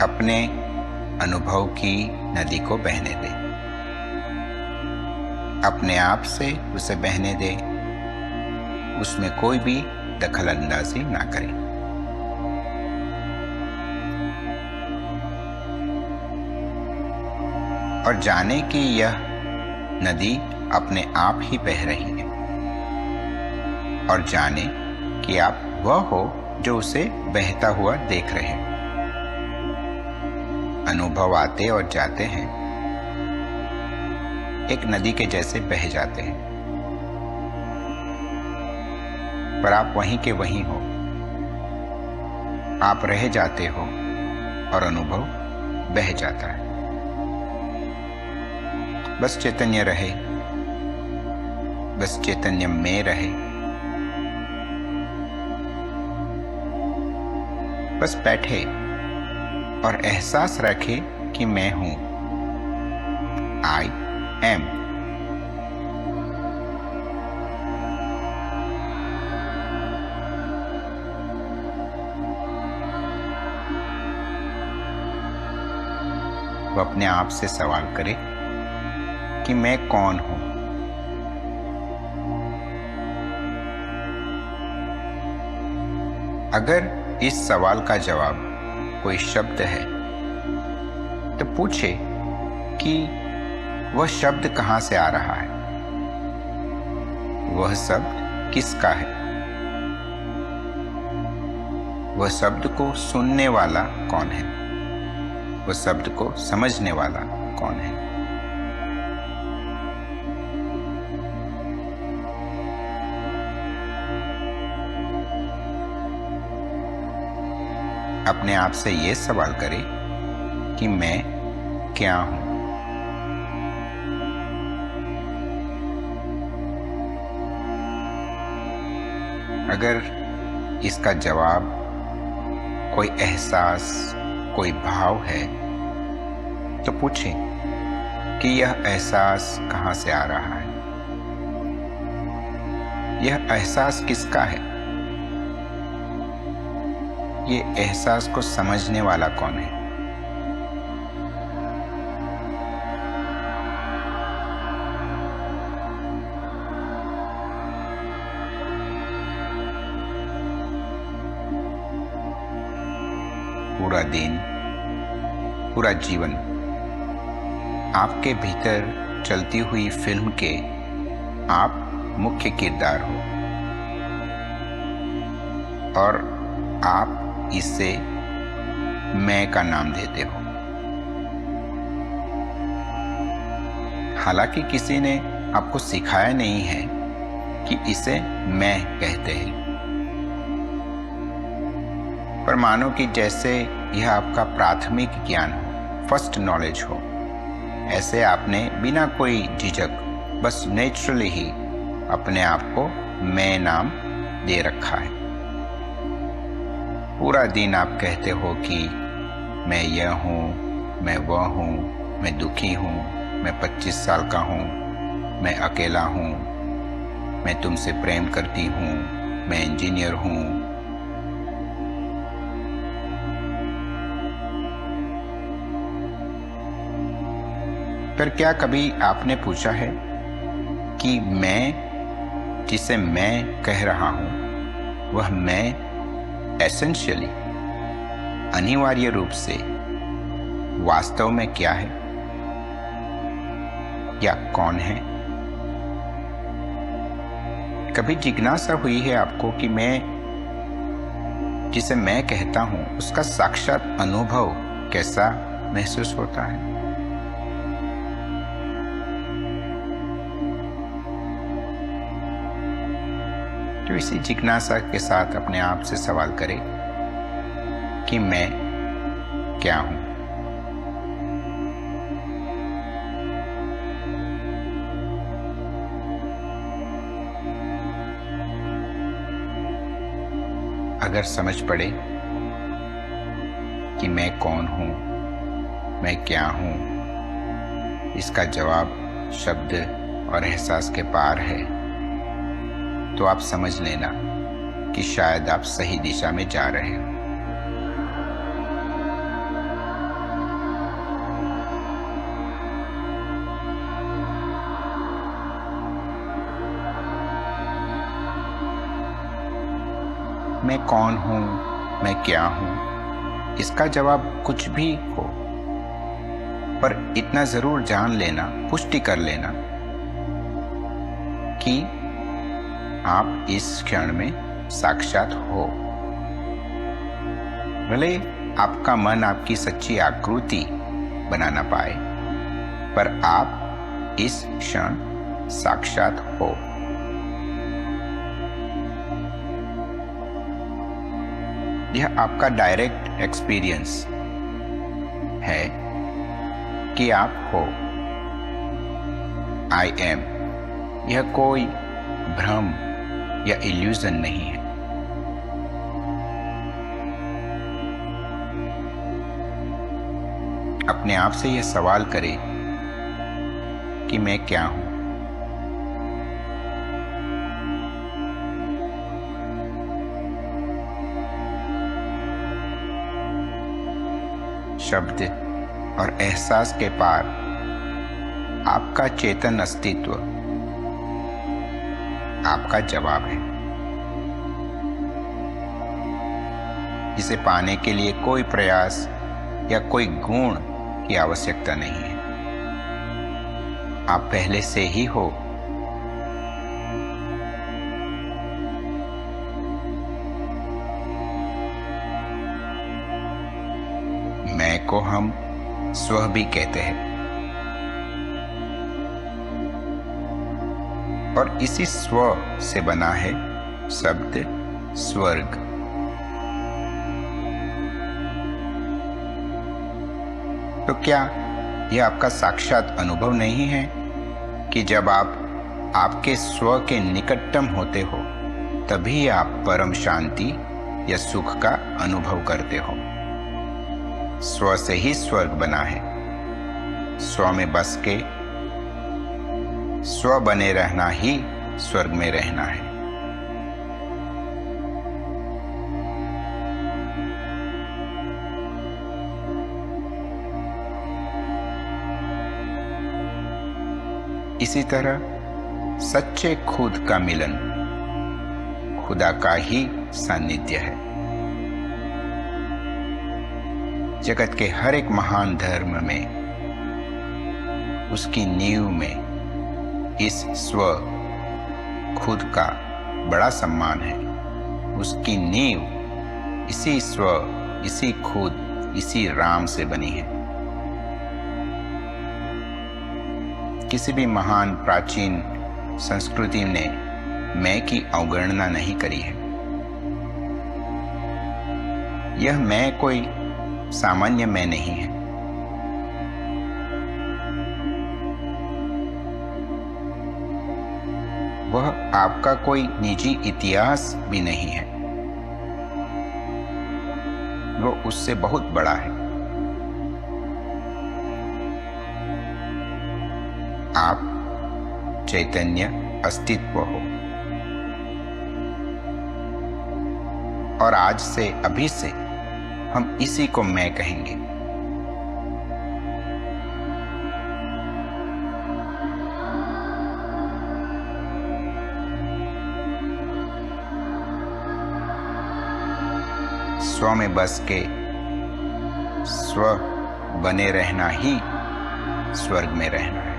अपने अनुभव की नदी को बहने दे, अपने आप से उसे बहने दे, उसमें कोई भी दखल अंदाजी ना करे। और जाने कि यह नदी अपने आप ही बह रही है, और जाने कि आप वह हो जो उसे बहता हुआ देख रहे हैं। अनुभव आते और जाते हैं, एक नदी के जैसे बह जाते हैं, पर आप वहीं के वहीं हो। आप रह जाते हो और अनुभव बह जाता है। बस चैतन्य रहे, बस चैतन्य में रहे, बस बैठे और एहसास रखे कि मैं हूं, आई एम। वो अपने आप से सवाल करे कि मैं कौन हूं। अगर इस सवाल का जवाब कोई शब्द है तो पूछे कि वह शब्द कहां से आ रहा है, वह शब्द किसका है, वह शब्द को सुनने वाला कौन है, वह शब्द को समझने वाला कौन है। अपने आप से ये सवाल करें कि मैं क्या हूं। अगर इसका जवाब कोई एहसास, कोई भाव है तो पूछें कि यह एहसास कहां से आ रहा है, यह एहसास किसका है, ये एहसास को समझने वाला कौन है। पूरा दिन, पूरा जीवन आपके भीतर चलती हुई फिल्म के आप मुख्य किरदार हो और आप इसे मैं का नाम देते हो। हालांकि किसी ने आपको सिखाया नहीं है कि इसे मैं कहते हैं, पर मानो कि जैसे यह आपका प्राथमिक ज्ञान हो, फर्स्ट नॉलेज हो, ऐसे आपने बिना कोई झिझक बस नेचुरली ही अपने आप को मैं नाम दे रखा है। पूरा दिन आप कहते हो कि मैं यह हूँ, मैं वह हूँ, मैं दुखी हूँ, मैं 25 साल का हूँ, मैं अकेला हूँ, मैं तुमसे प्रेम करती हूँ, मैं इंजीनियर हूँ। पर क्या कभी आपने पूछा है कि मैं जिसे मैं कह रहा हूँ, वह मैं एसेंशियली, अनिवार्य रूप से वास्तव में क्या है या कौन है? कभी जिज्ञासा हुई है आपको कि मैं जिसे मैं कहता हूं उसका साक्षात अनुभव कैसा महसूस होता है? तो इसी जिज्ञासा के साथ अपने आप से सवाल करें कि मैं क्या हूं। अगर समझ पड़े कि मैं कौन हूं, मैं क्या हूं, इसका जवाब शब्द और एहसास के पार है, तो आप समझ लेना कि शायद आप सही दिशा में जा रहे हो। मैं कौन हूँ, मैं क्या हूँ, इसका जवाब कुछ भी हो, पर इतना जरूर जान लेना, पुष्टि कर लेना कि आप इस क्षण में साक्षात हो। भले आपका मन आपकी सच्ची आकृति बना ना पाए, पर आप इस क्षण साक्षात हो। यह आपका डायरेक्ट एक्सपीरियंस है कि आप हो। आई एम, यह कोई भ्रम या इल्यूजन नहीं है। अपने आप से यह सवाल करें कि मैं क्या हूं। शब्द और एहसास के पार आपका चेतन अस्तित्व आपका जवाब है। इसे पाने के लिए कोई प्रयास या कोई गुण की आवश्यकता नहीं है। आप पहले से ही हो। मैं को हम स्व भी कहते हैं, और इसी स्व से बना है शब्द स्वर्ग। तो क्या यह आपका साक्षात अनुभव नहीं है कि जब आप आपके स्व के निकटतम होते हो तभी आप परम शांति या सुख का अनुभव करते हो। स्व से ही स्वर्ग बना है। स्व में बस के स्व बने रहना ही स्वर्ग में रहना है। इसी तरह सच्चे खुद का मिलन खुदा का ही सानिध्य है। जगत के हर एक महान धर्म में उसकी नींव में इस स्व खुद का बड़ा सम्मान है। उसकी नींव इसी स्व, इसी खुद, इसी राम से बनी है। किसी भी महान प्राचीन संस्कृति ने मैं की अवगणना नहीं करी है। यह मैं कोई सामान्य मैं नहीं है। वह आपका कोई निजी इतिहास भी नहीं है। वह उससे बहुत बड़ा है। आप चैतन्य अस्तित्व हो, और आज से, अभी से हम इसी को मैं कहेंगे। स्व में बस के स्व बने रहना ही स्वर्ग में रहना है।